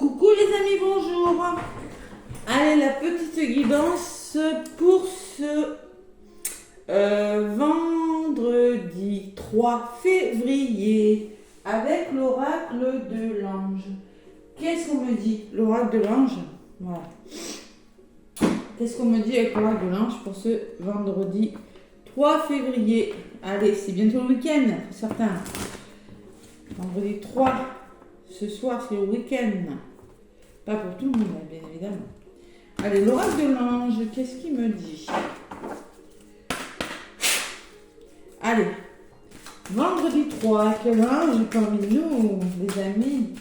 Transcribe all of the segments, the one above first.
Coucou les amis, bonjour. Allez, la petite guidance pour ce vendredi 3 février avec l'oracle de l'ange. Qu'est-ce qu'on me dit? L'oracle de l'ange, voilà. Qu'est-ce qu'on me dit avec l'oracle de l'ange pour ce vendredi 3 février? Allez, c'est bientôt le week-end pour certains. Vendredi 3, ce soir c'est le week-end. Pas pour tout le monde, bien évidemment. Allez, l'oracle de l'ange, qu'est-ce qu'il me dit? Allez, vendredi 3, quel ange est parmi nous, les amis?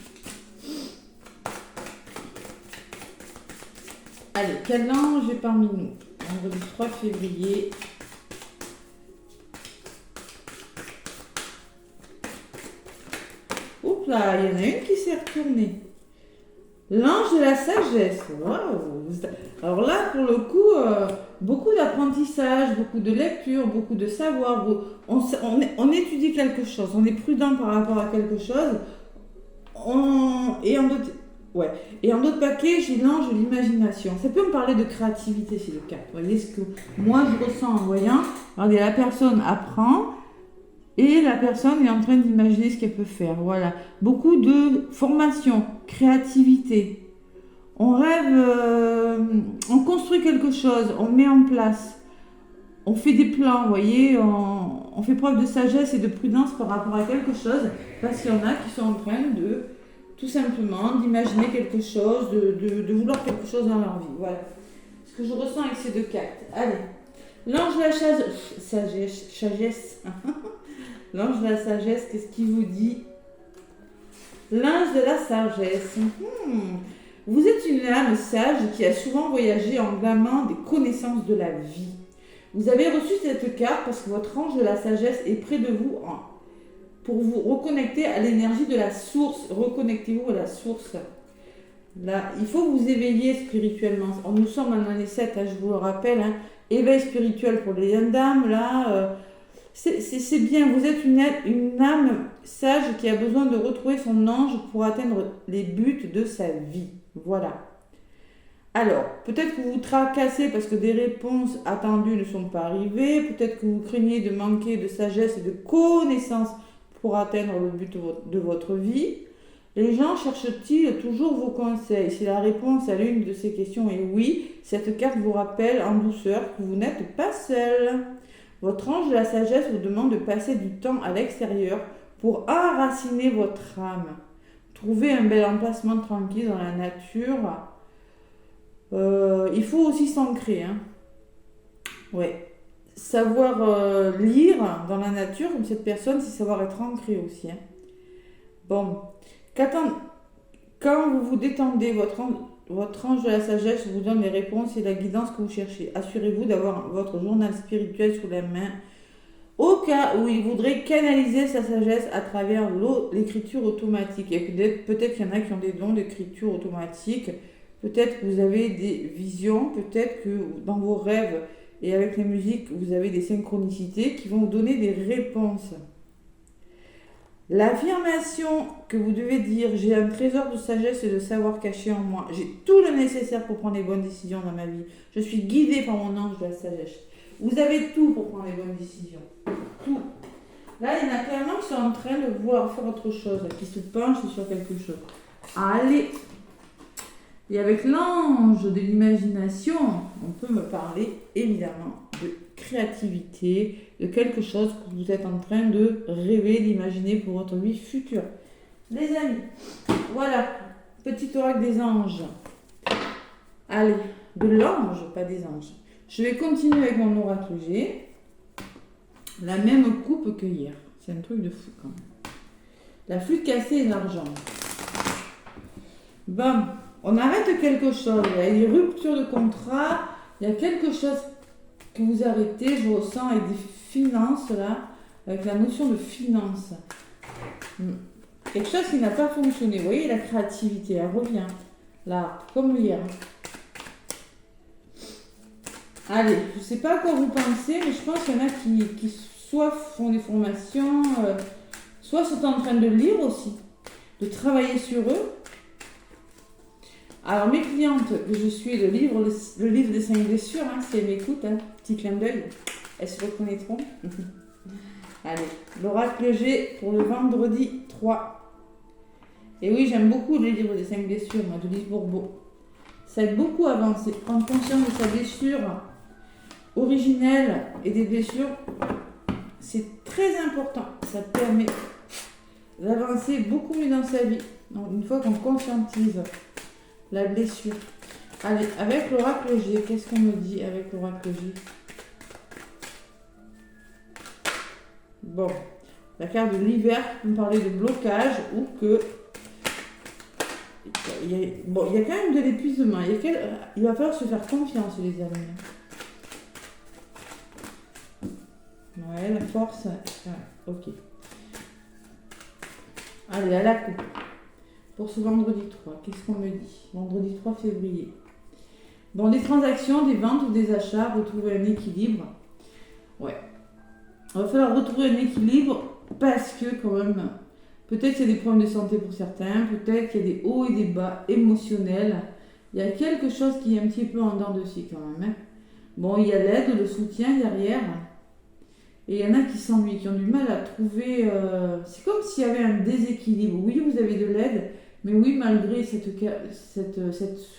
Allez, quel ange est parmi nous? Vendredi 3 février. Oups là, il y en a une qui s'est retournée. L'ange de la sagesse. Waouh! Alors là, pour le coup, beaucoup d'apprentissage, beaucoup de lecture, beaucoup de savoir. On étudie quelque chose, on est prudent par rapport à quelque chose. Et en d'autres paquets, j'ai l'ange de l'imagination. Ça peut me parler de créativité, c'est le cas. Vous voyez ce que moi je ressens en voyant. Regardez, la personne apprend et la personne est en train d'imaginer ce qu'elle peut faire. Voilà. Beaucoup de formation, créativité. On rêve, on construit quelque chose, on met en place. On fait des plans, vous voyez, on fait preuve de sagesse et de prudence par rapport à quelque chose parce qu'il y en a qui sont en train de tout simplement d'imaginer quelque chose, de vouloir quelque chose dans leur vie. Voilà ce que je ressens avec ces deux cartes. Allez, l'ange de la sagesse. L'ange de la sagesse, qu'est-ce qu'il vous dit? L'ange de la sagesse. Vous êtes une âme sage qui a souvent voyagé en glanant des connaissances de la vie. Vous avez reçu cette carte parce que votre ange de la sagesse est près de vous pour vous reconnecter à l'énergie de la source. Reconnectez-vous à la source. Là, il faut vous éveiller spirituellement. Nous sommes en année 7, je vous le rappelle. Éveil spirituel pour les jeunes dames. Là, c'est bien. Vous êtes une âme sage qui a besoin de retrouver son ange pour atteindre les buts de sa vie. Voilà. Alors, peut-être que vous vous tracassez parce que des réponses attendues ne sont pas arrivées. Peut-être que vous craignez de manquer de sagesse et de connaissances pour atteindre le but de votre vie. Les gens cherchent-ils toujours vos conseils? Si la réponse à l'une de ces questions est oui, cette carte vous rappelle en douceur que vous n'êtes pas seul. Votre ange de la sagesse vous demande de passer du temps à l'extérieur pour enraciner votre âme. Trouvez un bel emplacement tranquille dans la nature. Il faut aussi s'ancrer. Ouais. Savoir lire dans la nature, comme cette personne, c'est savoir être ancré aussi. Bon. Quand vous vous détendez, votre ange de la sagesse vous donne les réponses et la guidance que vous cherchez. Assurez-vous d'avoir votre journal spirituel sous la main au cas où il voudrait canaliser sa sagesse à travers l'écriture automatique. Et peut-être qu'il y en a qui ont des dons d'écriture automatique. Peut-être que vous avez des visions. Peut-être que dans vos rêves et avec les musiques, vous avez des synchronicités qui vont vous donner des réponses. L'affirmation que vous devez dire, j'ai un trésor de sagesse et de savoir caché en moi. J'ai tout le nécessaire pour prendre les bonnes décisions dans ma vie. Je suis guidée par mon ange de la sagesse. Vous avez tout pour prendre les bonnes décisions. Tout. Là, il y en a clairement qui sont en train de vouloir faire autre chose, qui se penchent sur quelque chose. Allez. Et avec l'ange de l'imagination, on peut me parler évidemment de créativité, de quelque chose que vous êtes en train de rêver, d'imaginer pour votre vie future. Les amis, voilà, petit oracle des anges. Allez, de l'ange, pas des anges. Je vais continuer avec mon oracle G. La même coupe que hier. C'est un truc de fou quand même. La flûte cassée et l'argent. Bon, on arrête quelque chose. Il y a des ruptures de contrat. Il y a quelque chose que vous arrêtez, je ressens, avec des finances là, avec la notion de finance. Quelque chose qui n'a pas fonctionné. Vous voyez, la créativité, elle revient. Là, comme hier. Allez, je ne sais pas à quoi vous pensez, mais je pense qu'il y en a qui soit font des formations, soit sont en train de lire aussi, de travailler sur eux. Alors, mes clientes que je suis, le livre des 5 blessures, hein, si elles m'écoutent, hein, petit clin d'œil, elles se reconnaîtront. Allez, l'oracle G pour le vendredi 3. Et oui, j'aime beaucoup le livre des 5 blessures, moi, de Lise Bourbeau. Ça aide beaucoup à avancer, prendre conscience de sa blessure originelle et des blessures, c'est très important. Ça permet d'avancer beaucoup mieux dans sa vie. Donc, une fois qu'on conscientise la blessure. Allez, avec l'oracle G, qu'est-ce qu'on me dit avec l'oracle G? Bon, la carte de l'hiver peut me parler de blocage ou que... il y a quand même de l'épuisement. Il va falloir se faire confiance, les amis. Ouais, la force. Ouais, ok. Allez, à la coupe. Pour ce vendredi 3, qu'est-ce qu'on me dit? Vendredi 3 février. Dans des transactions, des ventes ou des achats, retrouver un équilibre. Ouais. Il va falloir retrouver un équilibre parce que quand même, peut-être qu'il y a des problèmes de santé pour certains, peut-être qu'il y a des hauts et des bas émotionnels. Il y a quelque chose qui est un petit peu en dents de scie quand même. Hein. Bon, il y a l'aide, le soutien derrière. Et il y en a qui s'ennuient, qui ont du mal à trouver... c'est comme s'il y avait un déséquilibre. Oui, vous avez de l'aide, mais oui, malgré ce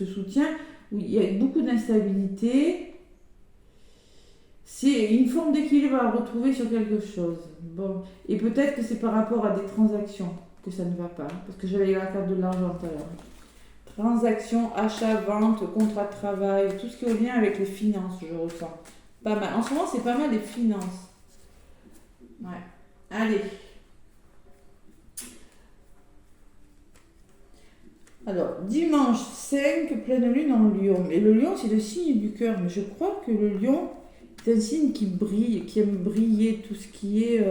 soutien, il y a beaucoup d'instabilité. C'est une forme d'équilibre à retrouver sur quelque chose. Bon. Et peut-être que c'est par rapport à des transactions que ça ne va pas. Parce que j'avais la carte de l'argent tout à l'heure. Transactions, achat, vente, contrat de travail, tout ce qui est au lien avec les finances, je ressens. Pas mal. En ce moment, c'est pas mal les finances. Ouais. Allez. Alors, dimanche 5, pleine lune en lion. Et le lion, c'est le signe du cœur. Mais je crois que le lion est un signe qui brille, qui aime briller, tout ce qui est...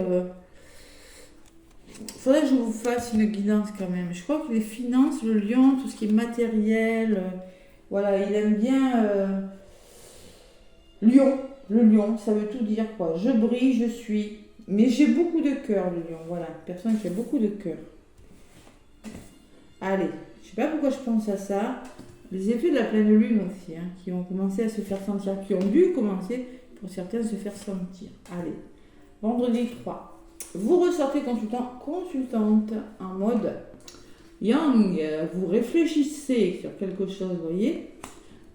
Faudrait que je vous fasse une guidance quand même. Je crois que les finances, le lion, tout ce qui est matériel, voilà, il aime bien... Lion, le lion, ça veut tout dire quoi. Je brille, je suis... Mais j'ai beaucoup de cœur, le lion. Voilà, personne qui a beaucoup de cœur. Allez, je sais pas pourquoi je pense à ça. Les effets de la pleine lune aussi, hein, qui ont commencé à se faire sentir, qui ont dû commencer, pour certains, se faire sentir. Allez, vendredi 3. Vous ressortez consultante en mode yang. Vous réfléchissez sur quelque chose, vous voyez.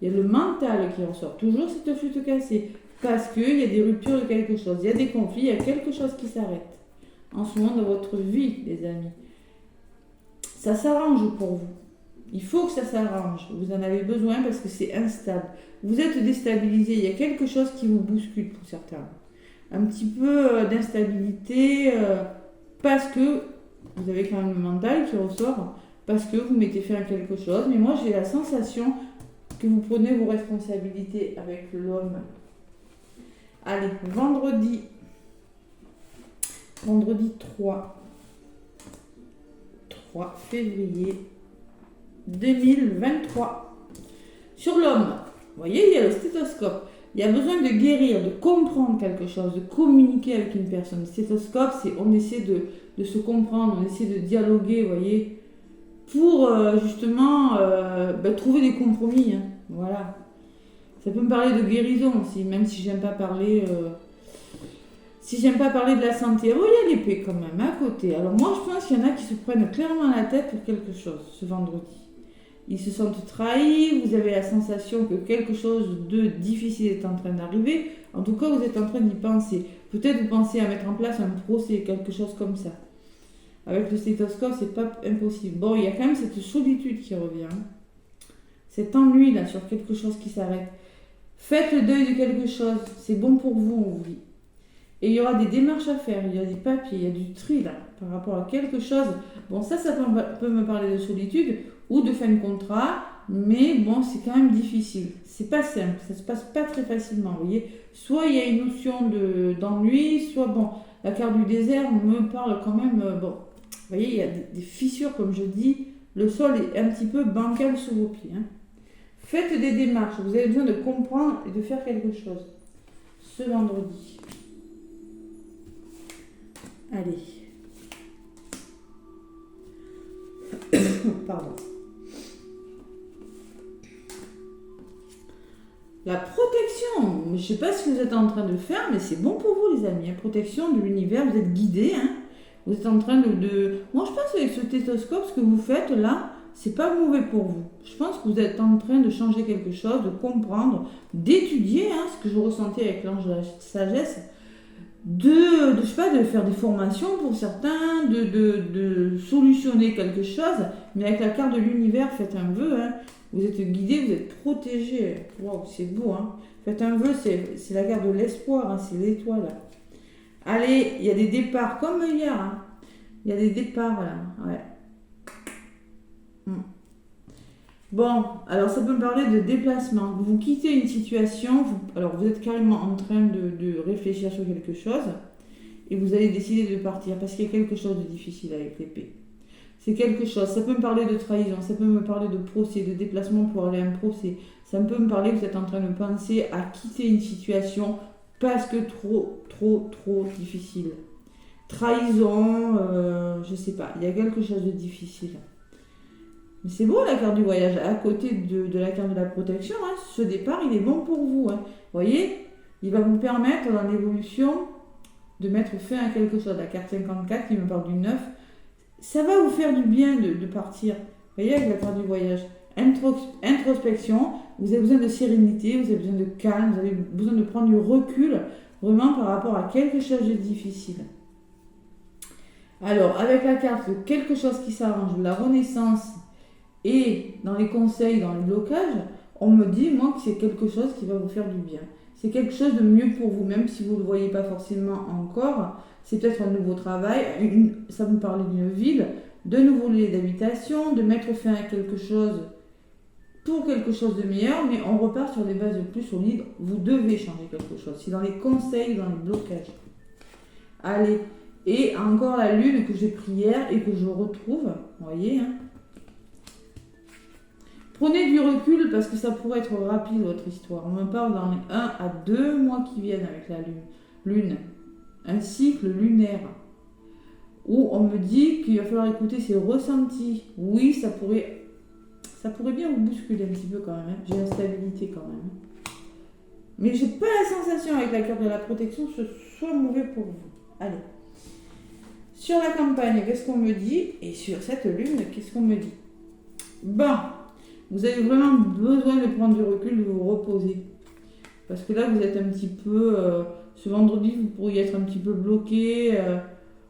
Il y a le mental qui ressort. Toujours cette flûte cassée. Parce qu'il y a des ruptures de quelque chose, il y a des conflits, il y a quelque chose qui s'arrête. En ce moment dans votre vie, les amis. Ça s'arrange pour vous. Il faut que ça s'arrange. Vous en avez besoin parce que c'est instable. Vous êtes déstabilisé. Il y a quelque chose qui vous bouscule pour certains. Un petit peu d'instabilité parce que vous avez quand même le mental qui ressort. Parce que vous mettez fin à quelque chose. Mais moi, j'ai la sensation que vous prenez vos responsabilités avec l'homme. Allez, vendredi 3 février 2023. Sur l'homme, vous voyez, il y a le stéthoscope. Il y a besoin de guérir, de comprendre quelque chose, de communiquer avec une personne. Le stéthoscope, c'est on essaie de se comprendre, on essaie de dialoguer, vous voyez, pour justement trouver des compromis. Hein, voilà. Ça peut me parler de guérison aussi, même si j'aime pas parler... de la santé. Oh, il y a l'épée quand même, à côté. Alors moi, je pense qu'il y en a qui se prennent clairement la tête pour quelque chose, ce vendredi. Ils se sentent trahis, vous avez la sensation que quelque chose de difficile est en train d'arriver. En tout cas, vous êtes en train d'y penser. Peut-être vous pensez à mettre en place un procès, quelque chose comme ça. Avec le stéthoscope, c'est pas impossible. Bon, il y a quand même cette solitude qui revient. Cet ennui là sur quelque chose qui s'arrête. Faites le deuil de quelque chose, c'est bon pour vous, oui. Et il y aura des démarches à faire, il y a des papiers, il y a du tri là, par rapport à quelque chose. Bon, ça peut me parler de solitude ou de fin de contrat, mais bon, c'est quand même difficile. C'est pas simple, ça se passe pas très facilement, vous voyez. Soit il y a une notion d'ennui, soit bon, la carte du désert me parle quand même, bon, vous voyez, il y a des fissures, comme je dis, le sol est un petit peu bancal sous vos pieds, hein. Faites des démarches, vous avez besoin de comprendre et de faire quelque chose. Ce vendredi. Allez. La protection, je ne sais pas ce que vous êtes en train de faire, mais c'est bon pour vous les amis. Protection de l'univers, vous êtes guidés. Hein. Vous êtes en train Moi je pense avec ce stéthoscope, ce que vous faites là, c'est pas mauvais pour vous. Je pense que vous êtes en train de changer quelque chose, de comprendre, d'étudier ce que je ressentais avec l'ange de la sagesse. Je sais pas, de faire des formations pour certains, de solutionner quelque chose, mais avec la carte de l'univers, faites un vœu, vous êtes guidé, vous êtes protégé. Waouh, c'est beau, Faites un vœu, c'est la carte de l'espoir, c'est l'étoile. Allez, il y a des départs, comme hier, il y a des départs, voilà, ouais. Bon, alors ça peut me parler de déplacement. Vous quittez une situation, alors vous êtes carrément en train de réfléchir sur quelque chose et vous allez décider de partir parce qu'il y a quelque chose de difficile avec l'épée. C'est quelque chose, ça peut me parler de trahison, ça peut me parler de procès, de déplacement pour aller à un procès. Ça peut me parler que vous êtes en train de penser à quitter une situation parce que trop difficile. Trahison, je sais pas, il y a quelque chose de difficile. Mais c'est beau la carte du voyage, à côté de la carte de la protection, ce départ il est bon pour vous. Vous voyez, il va vous permettre dans l'évolution de mettre fin à quelque chose. La carte 54 qui me parle du 9, ça va vous faire du bien de partir. Vous voyez avec la carte du voyage, introspection, vous avez besoin de sérénité, vous avez besoin de calme, vous avez besoin de prendre du recul vraiment par rapport à quelque chose de difficile. Alors avec la carte de quelque chose qui s'arrange, la renaissance, et dans les conseils, dans le blocage, on me dit, moi, que c'est quelque chose qui va vous faire du bien. C'est quelque chose de mieux pour vous, même si vous ne le voyez pas forcément encore. C'est peut-être un nouveau travail, ça me parlait d'une ville, de nouveaux lieux d'habitation, de mettre fin à quelque chose pour quelque chose de meilleur, mais on repart sur des bases plus solides. Vous devez changer quelque chose. C'est dans les conseils, dans les blocages. Allez, et encore la lune que j'ai pris hier et que je retrouve, vous voyez, Prenez du recul parce que ça pourrait être rapide votre histoire. On me parle dans les 1 à 2 mois qui viennent avec la lune. Un cycle lunaire. Où on me dit qu'il va falloir écouter ses ressentis. Oui, ça pourrait bien vous bousculer un petit peu quand même. J'ai l'instabilité quand même. Mais j'ai pas la sensation avec la carte de la protection que ce soit mauvais pour vous. Allez. Sur la campagne, qu'est-ce qu'on me dit? Et sur cette lune, qu'est-ce qu'on me dit? Bon. Vous avez vraiment besoin de prendre du recul, de vous reposer. Parce que là, vous êtes un petit peu... ce vendredi, vous pourriez être un petit peu bloqué,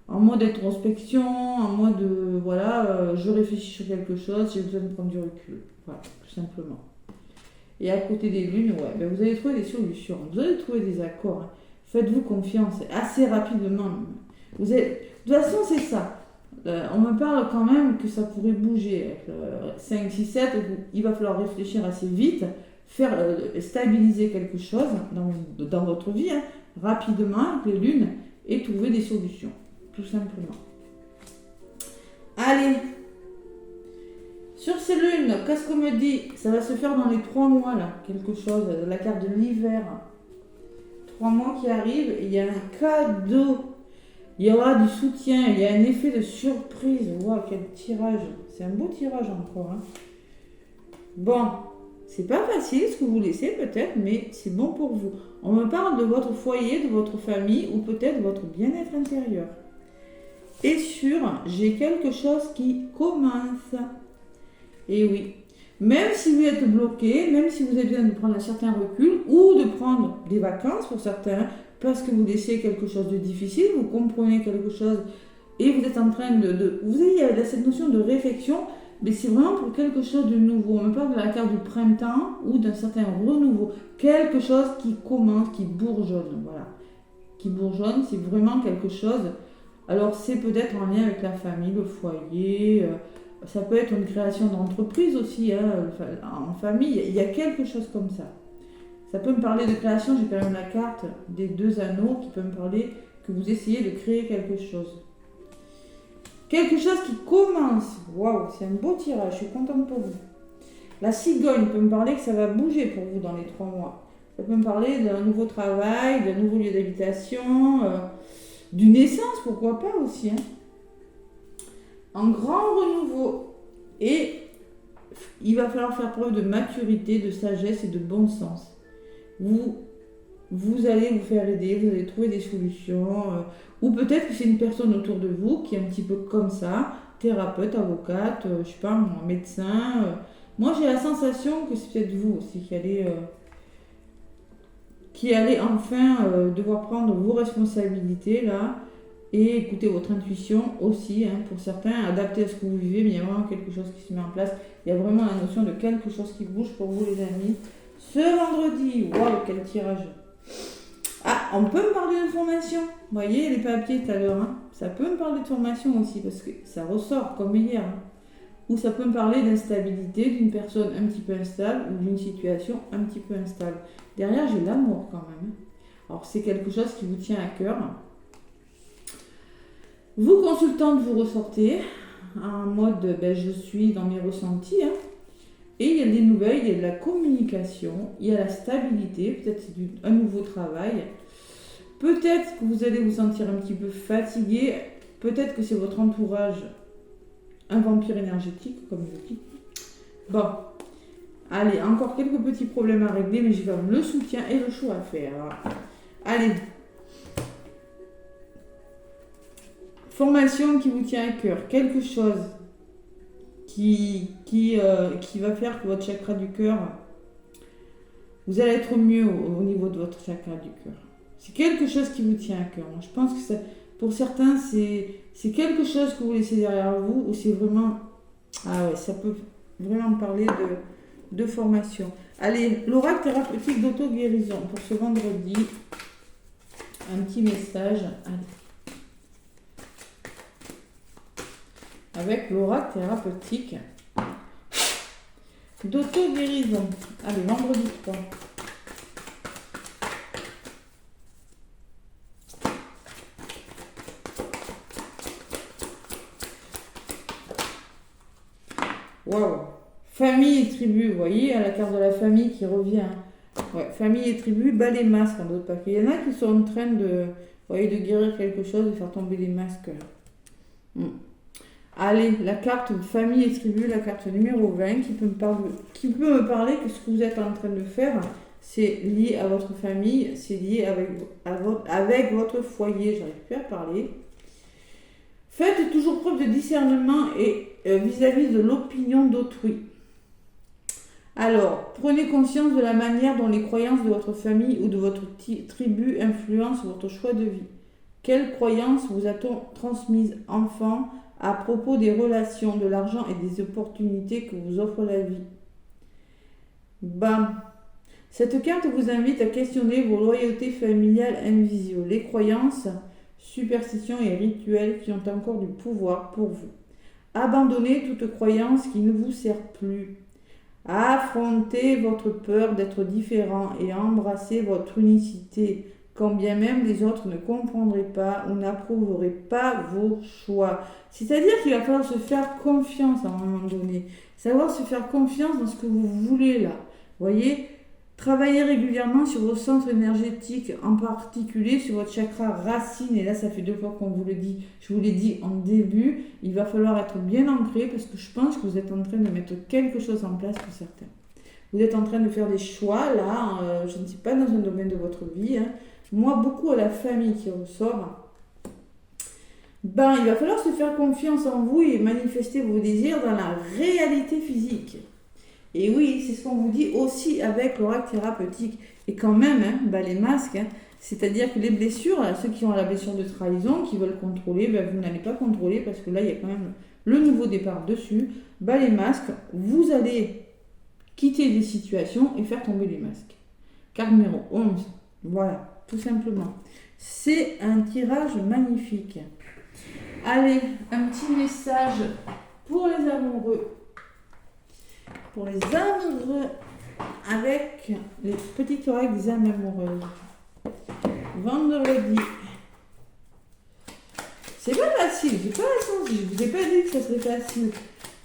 en mode introspection, en mode, je réfléchis sur quelque chose, j'ai besoin de prendre du recul. Voilà, tout simplement. Et à côté des lunes, vous allez trouver des solutions, vous allez trouver des accords. Faites-vous confiance, assez rapidement. De toute façon, c'est ça. On me parle quand même que ça pourrait bouger. 5, 6, 7, il va falloir réfléchir assez vite, faire stabiliser quelque chose dans votre vie, rapidement avec les lunes, et trouver des solutions, tout simplement. Allez, sur ces lunes, qu'est-ce qu'on me dit? Ça va se faire dans les 3 mois, là, quelque chose, la carte de l'hiver. 3 mois qui arrivent, et il y a un cadeau. Il y aura du soutien, il y a un effet de surprise. Wow, quel tirage. C'est un beau tirage encore. Bon, c'est pas facile ce que vous laissez peut-être, mais c'est bon pour vous. On me parle de votre foyer, de votre famille ou peut-être votre bien-être intérieur. Et j'ai quelque chose qui commence. Et oui, même si vous êtes bloqué, même si vous avez besoin de prendre un certain recul ou de prendre des vacances pour certains, parce que vous laissez quelque chose de difficile, vous comprenez quelque chose et vous êtes en train vous avez cette notion de réflexion, mais c'est vraiment pour quelque chose de nouveau. On me parle de la carte du printemps ou d'un certain renouveau. Quelque chose qui commence, qui bourgeonne, voilà. Qui bourgeonne, c'est vraiment quelque chose. Alors c'est peut-être en lien avec la famille, le foyer, ça peut être une création d'entreprise aussi, en famille, il y a quelque chose comme ça. Ça peut me parler de création, j'ai quand même la carte des 2 anneaux qui peut me parler que vous essayez de créer quelque chose. Quelque chose qui commence. Waouh, c'est un beau tirage, je suis contente pour vous. La cigogne peut me parler que ça va bouger pour vous dans les 3 mois. Ça peut me parler d'un nouveau travail, d'un nouveau lieu d'habitation, d'une naissance, pourquoi pas aussi. Un grand renouveau. Et il va falloir faire preuve de maturité, de sagesse et de bon sens. vous, vous allez vous faire aider, vous allez trouver des solutions. Ou peut-être que c'est une personne autour de vous qui est un petit peu comme ça, thérapeute, avocate, je sais pas, moi, médecin. Moi, j'ai la sensation que c'est peut-être vous aussi qui allez enfin devoir prendre vos responsabilités là et écouter votre intuition aussi, hein, pour certains, adapter à ce que vous vivez, mais il y a vraiment quelque chose qui se met en place. Il y a vraiment la notion de quelque chose qui bouge pour vous, les amis. Ce vendredi, waouh, quel tirage! Ah, on peut me parler de formation. Vous voyez les papiers tout à l'heure, hein. Ça peut me parler de formation aussi, parce que ça ressort comme hier, hein. Ou ça peut me parler d'instabilité, d'une personne un petit peu instable, ou d'une situation un petit peu instable. Derrière, j'ai l'amour quand même. Alors, c'est quelque chose qui vous tient à cœur. Vous, consultante, vous ressortez en mode je suis dans mes ressentis, hein. Et il y a des nouvelles, il y a de la communication, il y a la stabilité, peut-être c'est un nouveau travail. Peut-être que vous allez vous sentir un petit peu fatigué, peut-être que c'est votre entourage, un vampire énergétique, comme je dis. Bon, allez, encore quelques petits problèmes à régler, mais j'ai quand même le soutien et le choix à faire. Allez. Formation qui vous tient à cœur, quelque chose qui va faire que votre chakra du cœur, vous allez être mieux au niveau de votre chakra du cœur. C'est quelque chose qui vous tient à cœur. Je pense que pour certains, c'est quelque chose que vous laissez derrière vous, ou c'est vraiment... Ah ouais, ça peut vraiment parler de formation. Allez, l'oracle thérapeutique d'auto-guérison pour ce vendredi. Un petit message. Allez. Avec l'oracle thérapeutique d'auto-guérison. Allez, vendredi 3. Waouh! Famille et tribu, vous voyez, à la carte de la famille qui revient. Ouais, famille et tribu, bas les masques en d'autres papiers. Il y en a qui sont en train de guérir quelque chose, de faire tomber les masques. Allez, la carte famille et tribu, la carte numéro 20, qui peut me parler que ce que vous êtes en train de faire, c'est lié à votre famille, c'est lié avec votre foyer. J'arrive plus à parler. Faites toujours preuve de discernement et vis-à-vis de l'opinion d'autrui. Alors, prenez conscience de la manière dont les croyances de votre famille ou de votre tribu influencent votre choix de vie. Quelles croyances vous a-t-on transmises enfant à propos des relations, de l'argent et des opportunités que vous offre la vie? Bam! Cette carte vous invite à questionner vos loyautés familiales invisibles, les croyances, superstitions et rituels qui ont encore du pouvoir pour vous. Abandonnez toute croyance qui ne vous sert plus. Affrontez votre peur d'être différent et embrassez votre unicité, quand bien même les autres ne comprendraient pas ou n'approuveraient pas vos choix. C'est-à-dire qu'il va falloir se faire confiance à un moment donné. Savoir se faire confiance dans ce que vous voulez là. Vous voyez, travaillez régulièrement sur vos centres énergétiques, en particulier sur votre chakra racine. Et là, ça fait 2 fois qu'on vous le dit. Je vous l'ai dit en début, il va falloir être bien ancré parce que je pense que vous êtes en train de mettre quelque chose en place pour certains. Vous êtes en train de faire des choix là, je ne sais pas, dans un domaine de votre vie. Moi, beaucoup à la famille qui ressort. Il va falloir se faire confiance en vous et manifester vos désirs dans la réalité physique. Et oui, c'est ce qu'on vous dit aussi avec l'oracle thérapeutique. Et quand même, les masques, c'est-à-dire que les blessures, ceux qui ont la blessure de trahison, qui veulent contrôler, vous n'allez pas contrôler parce que là, il y a quand même le nouveau départ dessus. Les masques, vous allez quitter des situations et faire tomber les masques. Carte numéro 11, voilà, tout simplement. C'est un tirage magnifique. Allez, un petit message pour les amoureux. Pour les amoureux, avec les petites oreilles des âmes amoureuses. Vendredi. C'est pas facile, j'ai pas la chance, je vous ai pas dit que ça serait facile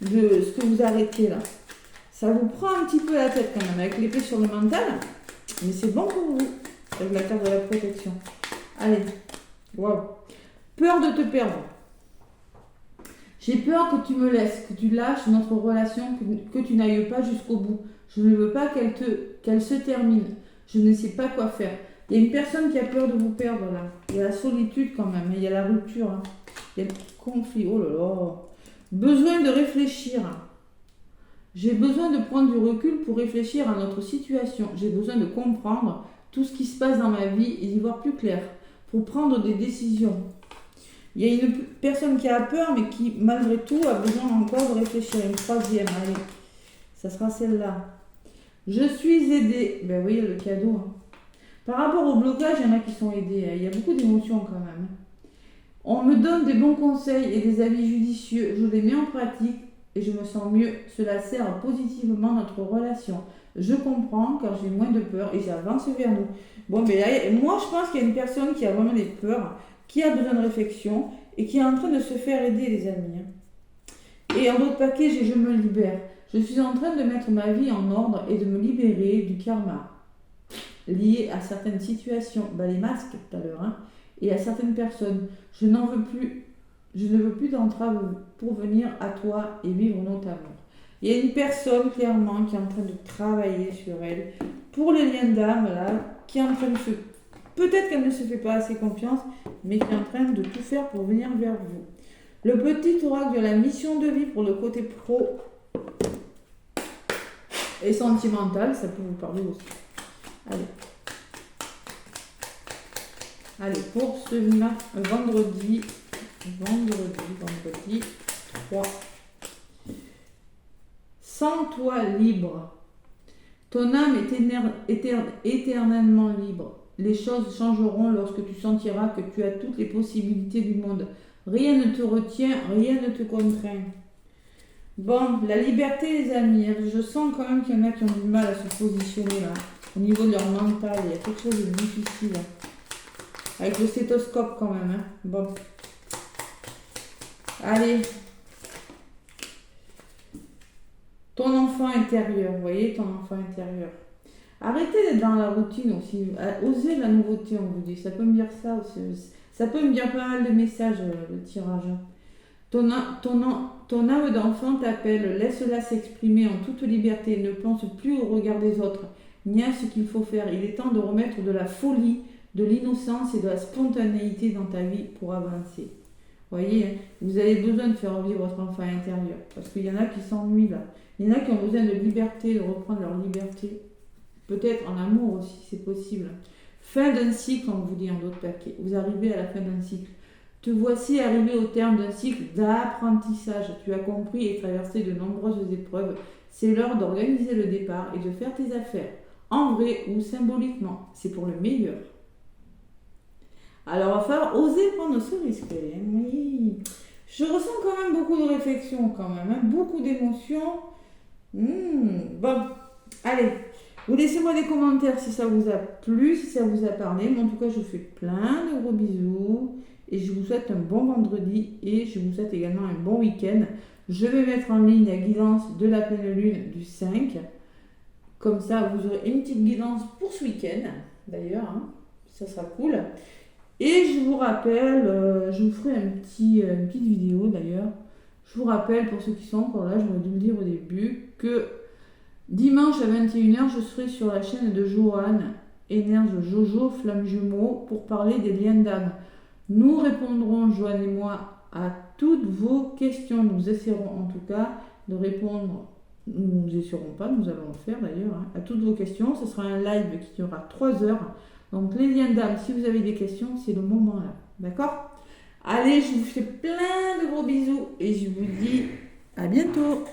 de ce que vous arrêtez là. Ça vous prend un petit peu la tête quand même, avec l'épée sur le mental, mais c'est bon pour vous, avec la carte de la protection. Allez, waouh. Peur de te perdre. J'ai peur que tu me laisses, que tu lâches notre relation, que tu n'ailles pas jusqu'au bout. Je ne veux pas qu'elle se termine. Je ne sais pas quoi faire. Il y a une personne qui a peur de vous perdre là. Il y a la solitude quand même, il y a la rupture. Hein. Il y a le conflit. Oh là là. Besoin de réfléchir. J'ai besoin de prendre du recul pour réfléchir à notre situation. J'ai besoin de comprendre tout ce qui se passe dans ma vie et d'y voir plus clair pour prendre des décisions. Il y a une personne qui a peur mais qui malgré tout a besoin encore de réfléchir. Une troisième, allez, ça sera celle-là. Je suis aidée. Ben oui, le cadeau. Hein. Par rapport au blocage, il y en a qui sont aidés. Hein. Il y a beaucoup d'émotions quand même. On me donne des bons conseils et des avis judicieux. Je les mets en pratique et je me sens mieux. Cela sert positivement notre relation. Je comprends car j'ai moins de peur et j'avance vers nous. Bon, mais là, moi je pense qu'il y a une personne qui a vraiment des peurs, qui a besoin de réflexion et qui est en train de se faire aider, les amis. Et en autre paquet, j'ai je me libère. Je suis en train de mettre ma vie en ordre et de me libérer du karma lié à certaines situations, les masques tout à l'heure, hein, et à certaines personnes. Je n'en veux plus. Je ne veux plus d'entrave pour venir à toi et vivre notre amour. Il y a une personne clairement qui est en train de travailler sur elle pour les liens d'âme là, qui est en train de se... Peut-être qu'elle ne se fait pas assez confiance, mais qui est en train de tout faire pour venir vers vous. Le petit oracle de la mission de vie pour le côté pro et sentimental, ça peut vous parler aussi. Allez, pour ce vendredi 3. Sens toi libre. Ton âme est éternellement libre. Les choses changeront lorsque tu sentiras que tu as toutes les possibilités du monde. Rien ne te retient, rien ne te contraint. Bon, la liberté, les amis. Je sens quand même qu'il y en a qui ont du mal à se positionner là. Au niveau de leur mental, il y a quelque chose de difficile. Avec le stéthoscope quand même. Hein. Bon. Allez. Ton enfant intérieur, vous voyez, ton enfant intérieur. Arrêtez d'être dans la routine aussi. Osez la nouveauté, on vous dit. Ça peut me dire ça aussi. Ça peut me dire pas mal de messages, le tirage. Ton âme d'enfant t'appelle. Laisse-la s'exprimer en toute liberté. Ne pense plus au regard des autres, ni à ce qu'il faut faire. Il est temps de remettre de la folie, de l'innocence et de la spontanéité dans ta vie pour avancer. Vous voyez, vous avez besoin de faire vivre votre enfant intérieur. Parce qu'il y en a qui s'ennuient là. Il y en a qui ont besoin de liberté, de reprendre leur liberté. Peut-être en amour aussi, c'est possible. Fin d'un cycle, on vous dit en d'autres paquets. Vous arrivez à la fin d'un cycle. Te voici arrivé au terme d'un cycle d'apprentissage. Tu as compris et traversé de nombreuses épreuves. C'est l'heure d'organiser le départ et de faire tes affaires. En vrai ou symboliquement. C'est pour le meilleur. Alors, il va falloir oser prendre ce risque. Oui. Je ressens quand même beaucoup de réflexion, quand même. Hein. Beaucoup d'émotions. Bon, allez. Vous laissez-moi des commentaires si ça vous a plu, si ça vous a parlé. Mais en tout cas, je vous fais plein de gros bisous. Et je vous souhaite un bon vendredi. Et je vous souhaite également un bon week-end. Je vais mettre en ligne la guidance de la pleine lune du 5. Comme ça, vous aurez une petite guidance pour ce week-end. D'ailleurs, hein. Ça sera cool. Et je vous rappelle, je vous ferai une petite vidéo d'ailleurs. Je vous rappelle, pour ceux qui sont encore là, j'aurais dû le dire au début, que dimanche à 21h, je serai sur la chaîne de Joanne, Énerge Jojo, Flamme Jumeau, pour parler des liens d'âme. Nous répondrons, Joanne et moi, à toutes vos questions. Nous essaierons en tout cas de répondre. Nous n'essaierons pas, nous allons le faire d'ailleurs, hein, à toutes vos questions. Ce sera un live qui durera 3 heures. Donc les liens d'âme, si vous avez des questions, c'est le moment là. D'accord ? Allez, je vous fais plein de gros bisous et je vous dis à bientôt.